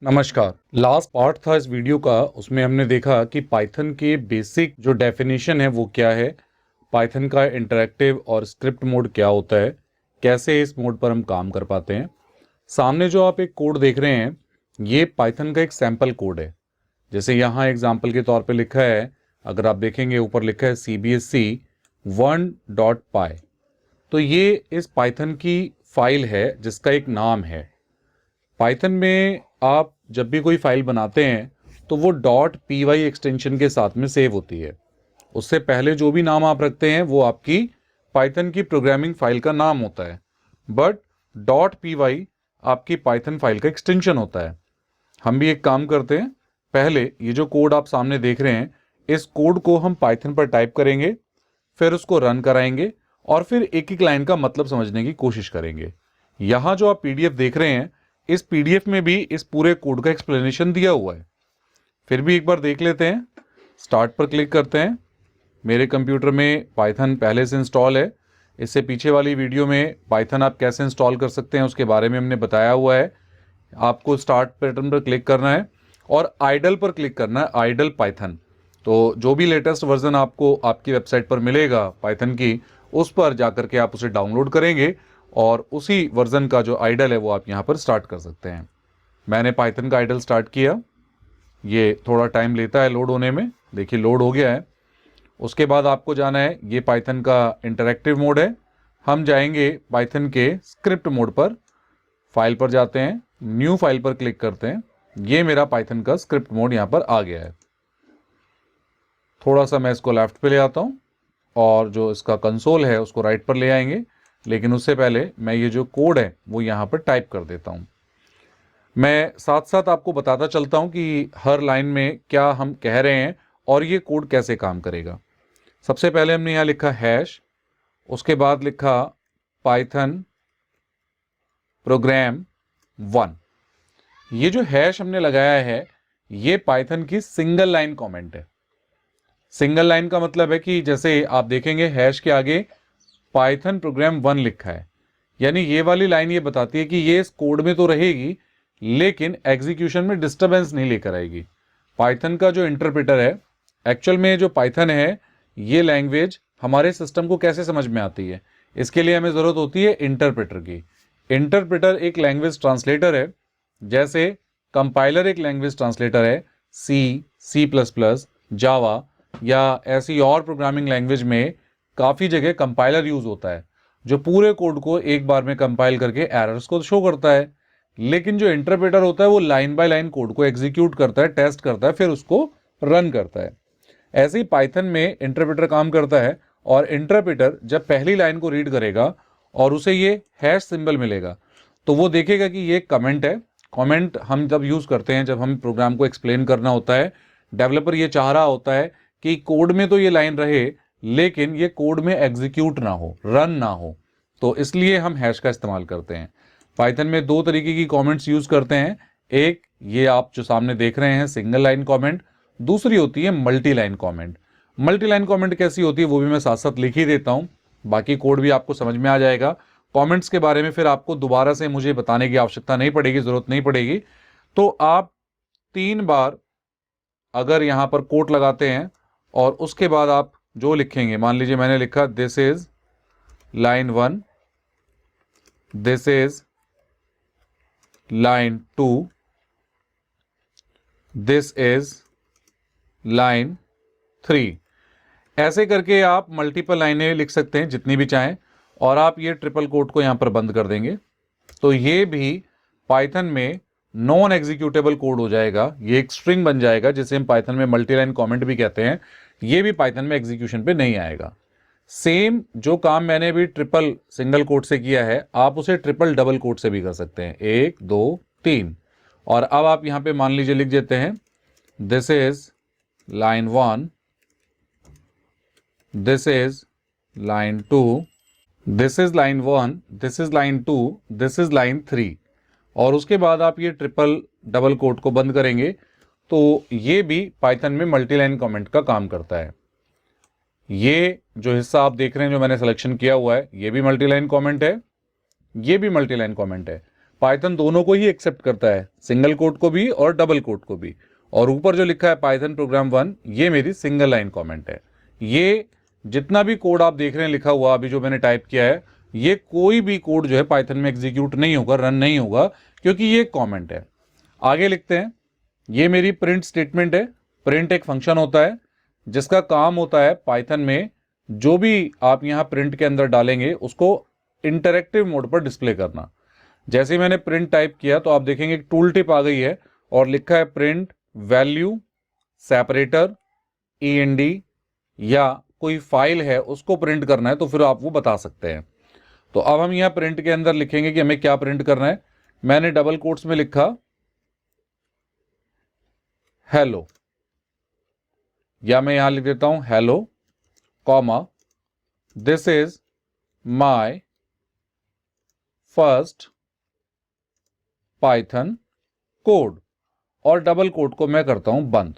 नमस्कार। Last part था इस वीडियो का, उसमें हमने देखा कि पाइथन के बेसिक जो डेफिनेशन है वो क्या है, पाइथन का इंटरैक्टिव और स्क्रिप्ट मोड क्या होता है, कैसे इस मोड पर हम काम कर पाते हैं। सामने जो आप एक कोड देख रहे हैं ये पाइथन का एक सैम्पल कोड है। जैसे यहाँ एग्जाम्पल के तौर पे लिखा है, अगर आप देखेंगे ऊपर लिखा है cbsc1.py। तो ये इस पाइथन की फाइल है जिसका एक नाम है। पाइथन में आप जब भी कोई फाइल बनाते हैं तो वो .py एक्सटेंशन के साथ में सेव होती है। उससे पहले जो भी नाम आप रखते हैं वो आपकी पाइथन की प्रोग्रामिंग फाइल का नाम होता है, बट .py आपकी पाइथन फाइल का एक्सटेंशन होता है। हम भी एक काम करते हैं, पहले ये जो कोड आप सामने देख रहे हैं इस कोड को हम पाइथन पर टाइप करेंगे, फिर उसको रन कराएंगे और फिर एक एक लाइन का मतलब समझने की कोशिश करेंगे। यहाँ जो आप पीडीएफ देख रहे हैं इस पीडीएफ में भी इस पूरे कोड का एक्सप्लेनेशन दिया हुआ है। फिर भी एक बार देख लेते हैं। स्टार्ट पर क्लिक करते हैं। मेरे कंप्यूटर में पाइथन पहले से इंस्टॉल है। इससे पीछे वाली वीडियो में पाइथन आप कैसे इंस्टॉल कर सकते हैं उसके बारे में हमने बताया हुआ है। आपको स्टार्ट बटन पर क्लिक करना है और आइडल पर क्लिक करना है, आइडल पाइथन। तो जो भी लेटेस्ट वर्जन आपको आपकी वेबसाइट पर मिलेगा पाइथन की, उस पर जाकर के आप उसे डाउनलोड करेंगे और उसी वर्जन का जो आइडल है वो आप यहाँ पर स्टार्ट कर सकते हैं। मैंने पाइथन का आइडल स्टार्ट किया। ये थोड़ा टाइम लेता है लोड होने में। देखिए लोड हो गया है। उसके बाद आपको जाना है, ये पाइथन का इंटरैक्टिव मोड है, हम जाएंगे पाइथन के स्क्रिप्ट मोड पर। फाइल पर जाते हैं, न्यू फाइल पर क्लिक करते हैं। ये मेरा पाइथन का स्क्रिप्ट मोड यहाँ पर आ गया है। थोड़ा सा मैं इसको लेफ्ट पे ले आता हूँ और जो इसका कंसोल है उसको राइट पर ले आएंगे, लेकिन उससे पहले मैं ये जो कोड है वो यहाँ पर टाइप कर देता हूँ। मैं साथ साथ आपको बताता चलता हूँ कि हर लाइन में क्या हम कह रहे हैं और ये कोड कैसे काम करेगा। सबसे पहले हमने यहाँ लिखा हैश, उसके बाद लिखा पाइथन प्रोग्राम 1। ये जो हैश हमने लगाया है ये पाइथन की सिंगल लाइन कमेंट है। सिंगल लाइन का मतलब है कि जैसे आप देखेंगे हैश के आगे पाइथन प्रोग्राम 1 लिखा है, यानी ये वाली लाइन ये बताती है कि ये इस कोड में तो रहेगी लेकिन एग्जीक्यूशन में डिस्टरबेंस नहीं लेकर आएगी। पाइथन का जो इंटरप्रेटर है, एक्चुअल में जो पाइथन है ये लैंग्वेज हमारे सिस्टम को कैसे समझ में आती है, इसके लिए हमें ज़रूरत होती है इंटरप्रेटर की। इंटरप्रेटर एक लैंग्वेज ट्रांसलेटर है, जैसे कंपाइलर एक लैंग्वेज ट्रांसलेटर है, C++, जावा या ऐसी और प्रोग्रामिंग लैंग्वेज में काफ़ी जगह कंपाइलर यूज़ होता है जो पूरे कोड को एक बार में कंपाइल करके एरर्स को शो करता है। लेकिन जो इंटरप्रेटर होता है वो लाइन बाय लाइन कोड को एग्जीक्यूट करता है, टेस्ट करता है, फिर उसको रन करता है। ऐसे ही पाइथन में इंटरप्रेटर काम करता है और इंटरप्रेटर जब पहली लाइन को रीड करेगा और उसे ये हैश सिंबल मिलेगा तो वो देखेगा कि ये कमेंट है। कमेंट हम जब यूज़ करते हैं, जब हम प्रोग्राम को एक्सप्लेन करना होता है, डेवलपर ये चाह रहा होता है कि कोड में तो ये लाइन रहे लेकिन ये कोड में एग्जीक्यूट ना हो, रन ना हो, तो इसलिए हम हैश का इस्तेमाल करते हैं। पाइथन में दो तरीके की कमेंट्स यूज़ करते हैं। एक ये आप जो सामने देख रहे हैं सिंगल लाइन कमेंट, दूसरी होती है multi line comment. Multi line comment कैसी होती है वो भी मैं साथ साथ लिख ही देता हूँ, बाकी कोड भी आपको समझ में आ जाएगा। कमेंट्स के बारे में फिर आपको दोबारा से मुझे बताने की आवश्यकता नहीं पड़ेगी, ज़रूरत नहीं पड़ेगी। तो आप 3 बार अगर यहाँ पर कोट लगाते हैं और उसके बाद आप जो लिखेंगे, मान लीजिए मैंने लिखा this is line 1, this is line 2, this is line 3। ऐसे करके आप मल्टीपल लाइनें लिख सकते हैं जितनी भी चाहें और आप ये ट्रिपल कोट को यहां पर बंद कर देंगे तो ये भी पाइथन में नॉन एग्जीक्यूटेबल कोड हो जाएगा। ये एक स्ट्रिंग बन जाएगा जिसे हम पाइथन में मल्टी लाइन कमेंट भी कहते हैं। ये भी पाइथन में एग्जीक्यूशन पे नहीं आएगा। सेम जो काम मैंने भी ट्रिपल सिंगल कोट से किया है आप उसे ट्रिपल डबल कोट से भी कर सकते हैं, 1 2 3। और अब आप यहां पे मान लीजिए लिख देते हैं this is line 1, this is line 2, this is line 1, this is line 2, this is line 3। और उसके बाद आप ये ट्रिपल डबल कोट को बंद करेंगे तो ये भी पाइथन में मल्टी लाइन कमेंट का काम करता है। ये जो हिस्सा आप देख रहे हैं जो मैंने सिलेक्शन किया हुआ है ये भी मल्टी लाइन कमेंट है, ये भी मल्टी लाइन कमेंट है। पाइथन दोनों को ही एक्सेप्ट करता है, सिंगल कोट को भी और डबल कोट को भी। और ऊपर जो लिखा है पाइथन प्रोग्राम 1, ये मेरी सिंगल लाइन कमेंट है। ये जितना भी कोड आप देख रहे हैं लिखा हुआ अभी जो मैंने टाइप किया है, ये कोई भी कोड जो है पाइथन में एग्जीक्यूट नहीं होगा, रन नहीं होगा, क्योंकि ये कमेंट है। आगे लिखते हैं, ये मेरी प्रिंट स्टेटमेंट है। प्रिंट एक फंक्शन होता है जिसका काम होता है पाइथन में जो भी आप यहां प्रिंट के अंदर डालेंगे उसको इंटरैक्टिव मोड पर डिस्प्ले करना। जैसे ही मैंने प्रिंट टाइप किया तो आप देखेंगे एक टूल टिप आ गई है और लिखा है प्रिंट वैल्यू सेपरेटर END, या कोई फाइल है उसको प्रिंट करना है तो फिर आप वो बता सकते हैं। तो अब हम यहां प्रिंट के अंदर लिखेंगे कि हमें क्या प्रिंट करना है। मैंने डबल कोट्स में लिखा हेलो, या मैं यहां लिख देता हूं hello comma this is my first Python code, और डबल कोट को मैं करता हूं बंद।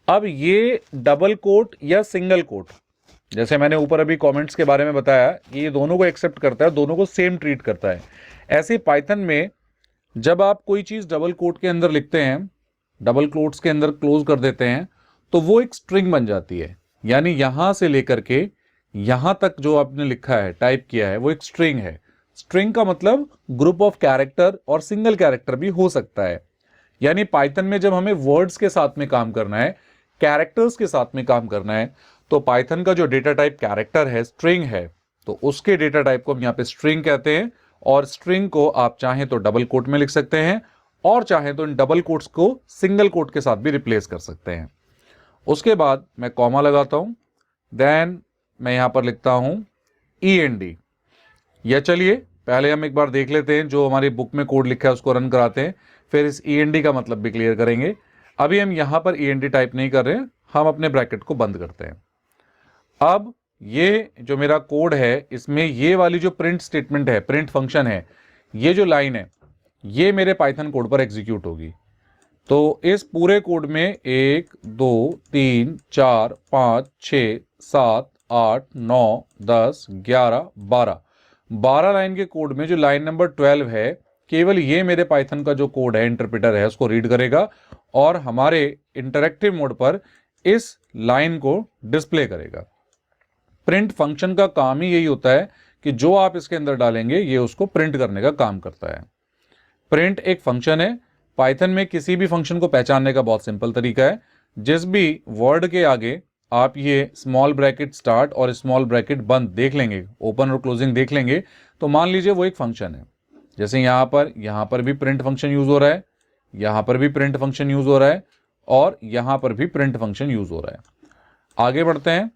अब ये डबल कोट या सिंगल कोट, जैसे मैंने ऊपर अभी कमेंट्स के बारे में बताया कि ये दोनों को एक्सेप्ट करता है, दोनों को सेम ट्रीट करता है। ऐसे पाइथन में जब आप कोई चीज डबल कोट के अंदर लिखते हैं, डबल कोट्स के अंदर क्लोज कर देते हैं, तो वो एक स्ट्रिंग बन जाती है। यानी यहां से लेकर के यहां तक जो आपने लिखा है, टाइप किया है, वो एक स्ट्रिंग है। स्ट्रिंग का मतलब ग्रुप ऑफ कैरेक्टर और सिंगल कैरेक्टर भी हो सकता है। यानी पाइथन में जब हमें वर्ड्स के साथ में काम करना है, कैरेक्टर्स के साथ में काम करना है, तो पाइथन का जो डेटा टाइप कैरेक्टर है, स्ट्रिंग है, तो उसके डेटा टाइप को हम यहां पे स्ट्रिंग कहते हैं। और स्ट्रिंग को आप चाहें तो डबल कोट में लिख सकते हैं और चाहें तो इन डबल कोट्स को सिंगल कोट के साथ भी रिप्लेस कर सकते हैं। उसके बाद मैं कॉमा लगाता हूं, देन मैं यहां पर लिखता हूं END। या चलिए पहले हम एक बार देख लेते हैं, जो हमारी बुक में कोड लिखा है उसको रन कराते हैं, फिर इस END का मतलब भी क्लियर करेंगे। अभी हम यहां पर END टाइप नहीं कर रहे हैं, हम अपने ब्रैकेट को बंद करते हैं। अब ये जो मेरा कोड है, इसमें ये वाली जो प्रिंट स्टेटमेंट है, प्रिंट फंक्शन है, ये जो लाइन है, ये मेरे पाइथन कोड पर एग्जीक्यूट होगी। तो इस पूरे कोड में 1 2 3 4 5 6 7 8 9 10 11 12 लाइन के कोड में जो लाइन नंबर 12 है, केवल ये मेरे पाइथन का जो कोड है, इंटरप्रेटर है, उसको रीड करेगा और हमारे इंटरैक्टिव मोड पर इस लाइन को डिस्प्ले करेगा। प्रिंट फंक्शन का काम ही यही होता है कि जो आप इसके अंदर डालेंगे ये उसको प्रिंट करने का काम करता है। प्रिंट एक फंक्शन है। पाइथन में किसी भी फंक्शन को पहचानने का बहुत सिंपल तरीका है, जिस भी वर्ड के आगे आप ये स्मॉल ब्रैकेट स्टार्ट और स्मॉल ब्रैकेट बंद देख लेंगे, ओपन और क्लोजिंग देख लेंगे, तो मान लीजिए वो एक फंक्शन है। जैसे यहां पर भी प्रिंट फंक्शन यूज हो रहा है, यहां पर भी प्रिंट फंक्शन यूज हो रहा है, और यहां पर भी प्रिंट फंक्शन यूज हो रहा है। आगे बढ़ते हैं।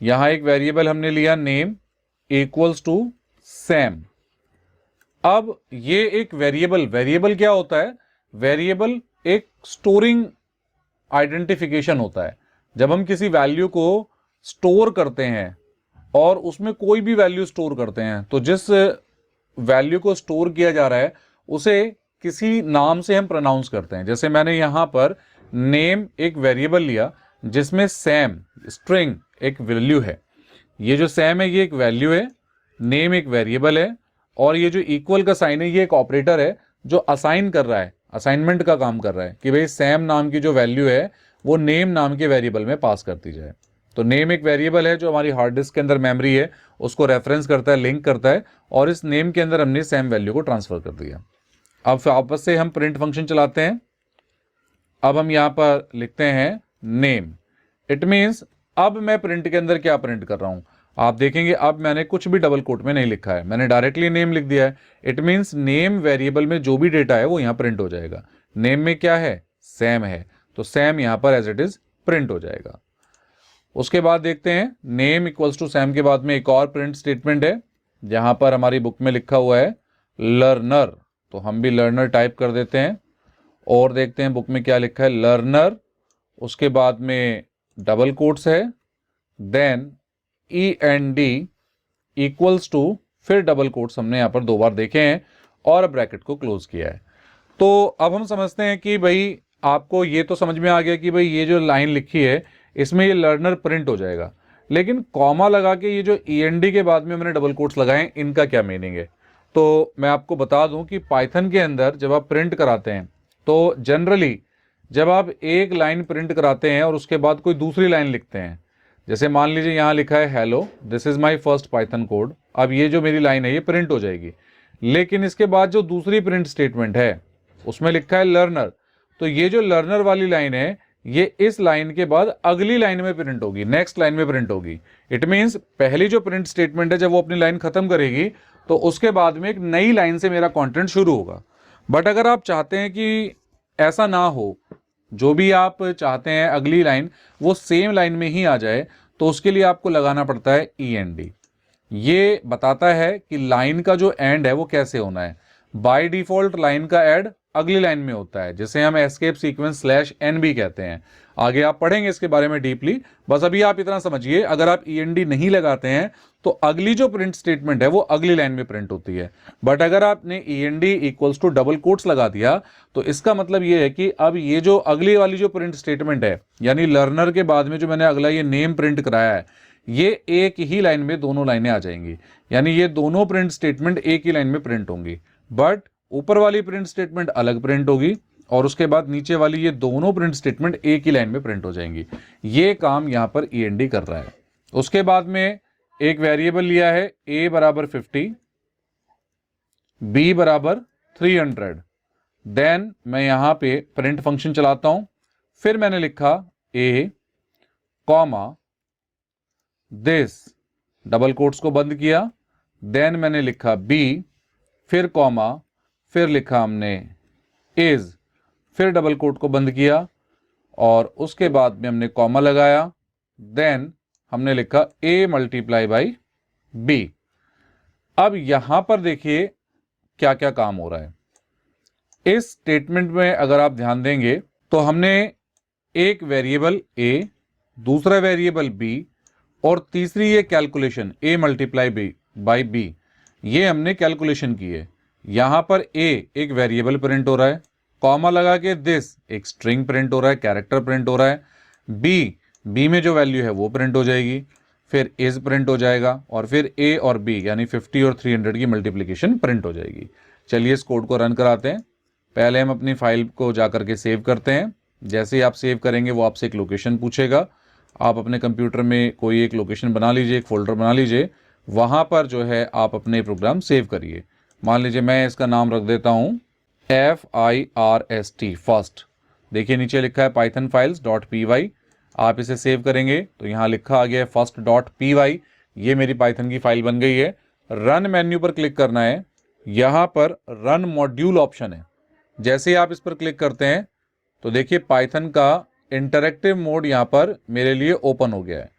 यहां एक वेरिएबल हमने लिया नेम इक्वल्स टू सैम। अब ये एक वेरिएबल क्या होता है? वेरिएबल एक स्टोरिंग आइडेंटिफिकेशन होता है। जब हम किसी वैल्यू को स्टोर करते हैं और उसमें कोई भी वैल्यू स्टोर करते हैं, तो जिस वैल्यू को स्टोर किया जा रहा है उसे किसी नाम से हम प्रोनाउंस करते हैं। जैसे मैंने यहां पर नेम एक वेरिएबल लिया जिसमें सैम स्ट्रिंग एक वैल्यू है। ये जो सैम है ये एक वैल्यू है, नेम एक वेरिएबल है, और ये जो इक्वल का साइन है ये एक ऑपरेटर है जो असाइन कर रहा है, असाइनमेंट का काम कर रहा है कि भाई सैम नाम की जो वैल्यू है वो नेम नाम के वेरिएबल में पास कर दी जाए। तो नेम एक वेरिएबल है जो हमारी हार्ड डिस्क के अंदर मेमोरी है उसको रेफरेंस करता है, लिंक करता है, और इस नेम के अंदर हमने सैम वैल्यू को ट्रांसफर कर दिया। अब वापस से हम प्रिंट फंक्शन चलाते हैं। अब हम यहां पर लिखते हैं नेम। इट मीन्स अब मैं प्रिंट के अंदर क्या प्रिंट कर रहा हूं, आप देखेंगे अब मैंने कुछ भी डबल कोट में नहीं लिखा है, मैंने डायरेक्टली नेम लिख दिया है। इट मीन्स नेम वेरिएबल में जो भी डेटा है वो यहां प्रिंट हो जाएगा। नेम में क्या है? सैम है, तो सैम यहां पर एज इट इज प्रिंट हो जाएगा। उसके बाद देखते हैं नेम इक्वल्स टू सैम के बाद में एक और प्रिंट स्टेटमेंट है जहां पर हमारी बुक में लिखा हुआ है लर्नर, तो हम भी लर्नर टाइप कर देते हैं और देखते हैं बुक में क्या लिखा है, लर्नर। उसके बाद में डबल कोट्स है, देन END इक्वल्स टू, फिर डबल कोट्स हमने यहां पर 2 बार देखे हैं और ब्रैकेट को क्लोज किया है। तो अब हम समझते हैं कि भाई आपको ये तो समझ में आ गया कि भाई ये जो लाइन लिखी है इसमें ये लर्नर प्रिंट हो जाएगा, लेकिन कॉमा लगा के ये जो END के बाद में मैंने डबल कोट्स लगाए इनका क्या मीनिंग है? तो मैं आपको बता दूं कि पाइथन के अंदर जब आप प्रिंट कराते हैं तो जनरली जब आप एक लाइन प्रिंट कराते हैं और उसके बाद कोई दूसरी लाइन लिखते हैं, जैसे मान लीजिए यहाँ लिखा है hello this is my first Python code, अब ये जो मेरी लाइन है ये प्रिंट हो जाएगी। लेकिन इसके बाद जो दूसरी प्रिंट स्टेटमेंट है उसमें लिखा है लर्नर, तो ये जो लर्नर वाली लाइन है ये इस लाइन के बाद अगली लाइन में प्रिंट होगी, नेक्स्ट लाइन में प्रिंट होगी। इट मीन्स पहली जो प्रिंट स्टेटमेंट है जब वो अपनी लाइन खत्म करेगी तो उसके बाद में एक नई लाइन से मेरा कंटेंट शुरू होगा। बट अगर आप चाहते हैं कि ऐसा ना हो, जो भी आप चाहते हैं अगली लाइन वो सेम लाइन में ही आ जाए, तो उसके लिए आपको लगाना पड़ता है END। ये बताता है कि लाइन का जो एंड है वो कैसे होना है। बाय डिफॉल्ट लाइन का एंड अगली लाइन में होता है, जिसे हम एस्केप सीक्वेंस /n भी कहते हैं। आगे आप पढ़ेंगे इसके बारे में डीपली, बस अभी आप इतना समझिए अगर आप END नहीं लगाते हैं तो अगली जो प्रिंट स्टेटमेंट है वो अगली लाइन में प्रिंट होती है। बट अगर आपने END equals to double quotes लगा दिया तो इसका मतलब ये है कि अब ये जो अगली वाली जो प्रिंट स्टेटमेंट है, यानी लर्नर के बाद में जो मैंने अगला ये नेम प्रिंट कराया है, ये एक ही लाइन में दोनों लाइनें आ जाएंगी, यानी ये दोनों प्रिंट स्टेटमेंट एक ही लाइन में प्रिंट होंगी। बट ऊपर वाली प्रिंट स्टेटमेंट अलग प्रिंट होगी और उसके बाद नीचे वाली ये दोनों प्रिंट स्टेटमेंट एक ही लाइन में प्रिंट हो जाएंगी। ये काम यहां पर END कर रहा है। उसके बाद में एक वेरिएबल लिया है a बराबर 50, b बराबर 300। देन मैं यहां पे प्रिंट फंक्शन चलाता हूं, फिर मैंने लिखा a comma this, double quotes को बंद किया, देन मैंने लिखा b, फिर कॉमा, फिर लिखा हमने इज, फिर डबल कोट को बंद किया और उसके बाद में हमने कॉमा लगाया, देन हमने लिखा a मल्टीप्लाई बाई b। अब यहां पर देखिए क्या क्या काम हो रहा है इस स्टेटमेंट में। अगर आप ध्यान देंगे तो हमने एक वेरिएबल a, दूसरा वेरिएबल b और तीसरी ये calculation a multiply by b, ये हमने कैलकुलेशन की है। यहां पर a एक वेरिएबल प्रिंट हो रहा है, कॉमा लगा के दिस एक स्ट्रिंग प्रिंट हो रहा है, कैरेक्टर प्रिंट हो रहा है, b में जो वैल्यू है वो प्रिंट हो जाएगी, फिर इज प्रिंट हो जाएगा और फिर a और b यानी 50 और 300 की मल्टीप्लिकेशन प्रिंट हो जाएगी। चलिए इस कोड को रन कराते हैं। पहले हम अपनी फाइल को जाकर के सेव करते हैं। जैसे ही आप सेव करेंगे वो आपसे एक लोकेशन पूछेगा, आप अपने कंप्यूटर में कोई एक लोकेशन बना लीजिए, एक फोल्डर बना लीजिए, वहाँ पर जो है आप अपने प्रोग्राम सेव करिए। मान लीजिए मैं इसका नाम रख देता हूँ FIRST फर्स्ट। देखिए नीचे लिखा है python files.py। आप इसे सेव करेंगे तो यहाँ लिखा आ गया है first.py। ये मेरी पाइथन की फाइल बन गई है। रन मेन्यू पर क्लिक करना है, यहाँ पर रन मॉड्यूल ऑप्शन है। जैसे ही आप इस पर क्लिक करते हैं तो देखिए पाइथन का इंटरेक्टिव मोड यहाँ पर मेरे लिए ओपन हो गया है।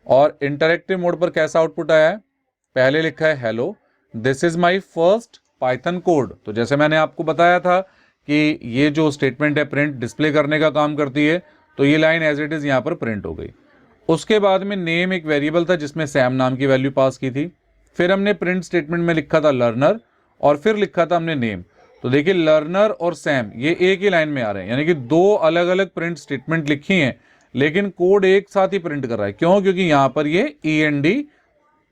और इंटरेक्टिव मोड पर कैसा आउटपुट आया है, पहले लिखा है hello this is my first Python code. तो जैसे मैंने आपको बताया था कि ये जो स्टेटमेंट है प्रिंट डिस्प्ले करने का काम करती है, तो ये लाइन एज इट इज यहाँ पर प्रिंट हो गई। उसके बाद में नेम एक वेरिएबल था जिसमें सैम नाम की वैल्यू पास की थी। फिर हमने प्रिंट स्टेटमेंट में लिखा था लर्नर और फिर लिखा था हमने नेम। तो देखिए लर्नर और सैम ये एक ही लाइन में आ रहे हैं, यानी कि दो अलग अलग प्रिंट स्टेटमेंट लिखी हैं लेकिन कोड एक साथ ही प्रिंट कर रहा है। क्यों? क्योंकि यहां पर ये END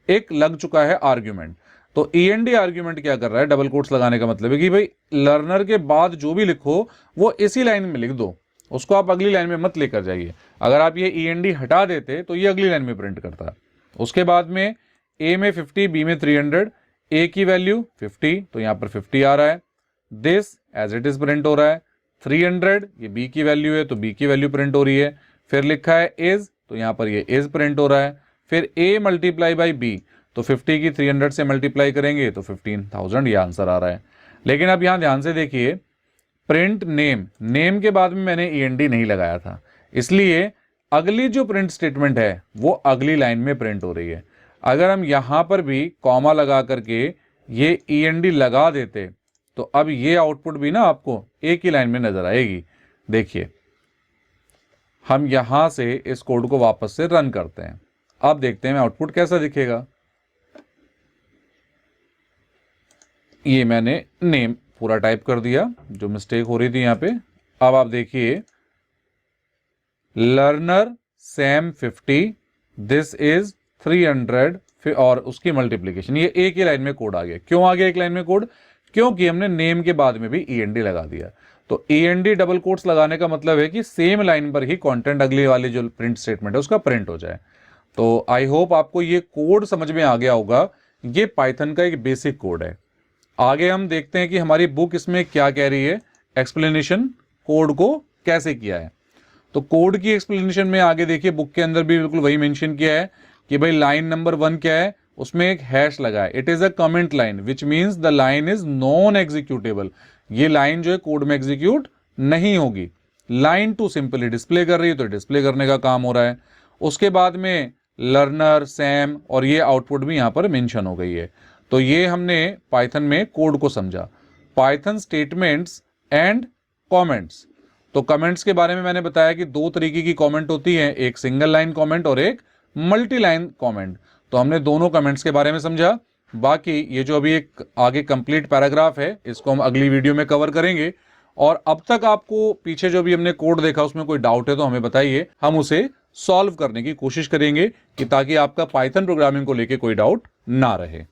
एक लग चुका है आर्ग्यूमेंट। तो END आर्ग्यूमेंट क्या कर रहा है, डबल कोट्स लगाने का मतलब है कि भाई लर्नर के बाद जो भी लिखो वो इसी लाइन में लिख दो, उसको आप अगली लाइन में मत लेकर जाइए। अगर आप ये END हटा देते तो ये अगली लाइन में प्रिंट करता। उसके बाद में a में 50, b में 300, a की वैल्यू 50 तो यहां पर 50 आ रहा है, this as it is print हो रहा है, 300 ये b की वैल्यू है तो b की वैल्यू प्रिंट हो रही है, फिर लिखा है इज तो यहां पर ये इज प्रिंट हो रहा है, फिर a मल्टीप्लाई बाई b तो 50 की 300 से मल्टीप्लाई करेंगे तो 15,000 ये आंसर आ रहा है। लेकिन अब यहां ध्यान से देखिए प्रिंट नेम, नेम के बाद में मैंने END नहीं लगाया था, इसलिए अगली जो प्रिंट स्टेटमेंट है वो अगली लाइन में प्रिंट हो रही है। अगर हम यहां पर भी कॉमा लगा करके ये END लगा देते तो अब ये आउटपुट भी ना आपको एक ही लाइन में नजर आएगी। देखिए हम यहां से इस कोड को वापस से रन करते हैं, अब देखते हैं आउटपुट कैसा दिखेगा। ये मैंने नेम पूरा टाइप कर दिया, जो मिस्टेक हो रही थी यहां पे। अब आप देखिए लर्नर सैम 50, दिस इज 300 फिर और उसकी मल्टीप्लिकेशन, ये एक ही लाइन में कोड आ गया। क्यों आ गया एक लाइन में कोड? क्योंकि हमने नेम के बाद में भी END लगा दिया। तो END डबल कोट्स लगाने का मतलब है कि सेम लाइन पर ही कंटेंट अगली वाली जो प्रिंट स्टेटमेंट है उसका प्रिंट हो जाए। तो आई होप आपको ये कोड समझ में आ गया होगा। ये पाइथन का एक बेसिक कोड है। आगे हम देखते हैं कि हमारी बुक इसमें क्या कह रही है, एक्सप्लेनेशन कोड को कैसे किया है। तो कोड की एक्सप्लेनेशन में आगे देखिए, बुक के अंदर भी बिल्कुल वही मेंशन किया है कि भाई लाइन नंबर 1 क्या है, उसमें एक हैश लगा है। It is a comment line which means the line is non executable. ये लाइन जो है कोड में एग्जीक्यूट नहीं होगी। लाइन टू सिंपली डिस्प्ले कर रही है तो डिस्प्ले करने का काम हो रहा है। उसके बाद में लर्नर, सैम और ये आउटपुट भी यहां पर मेंशन हो गई है। तो ये हमने पाइथन में कोड को समझा। Python statements and comments. तो कमेंट्स के बारे में मैंने बताया कि दो तरीके की कमेंट होती है, एक सिंगल लाइन कमेंट और एक मल्टी लाइन कमेंट। तो हमने दोनों कमेंट्स के बारे में समझा। बाकी ये जो अभी एक आगे कंप्लीट पैराग्राफ है इसको हम अगली वीडियो में कवर करेंगे। और अब तक आपको पीछे जो भी हमने कोड देखा उसमें कोई डाउट है तो हमें बताइए, हम उसे सॉल्व करने की कोशिश करेंगे कि ताकि आपका पाइथन प्रोग्रामिंग को लेकर कोई डाउट ना रहे।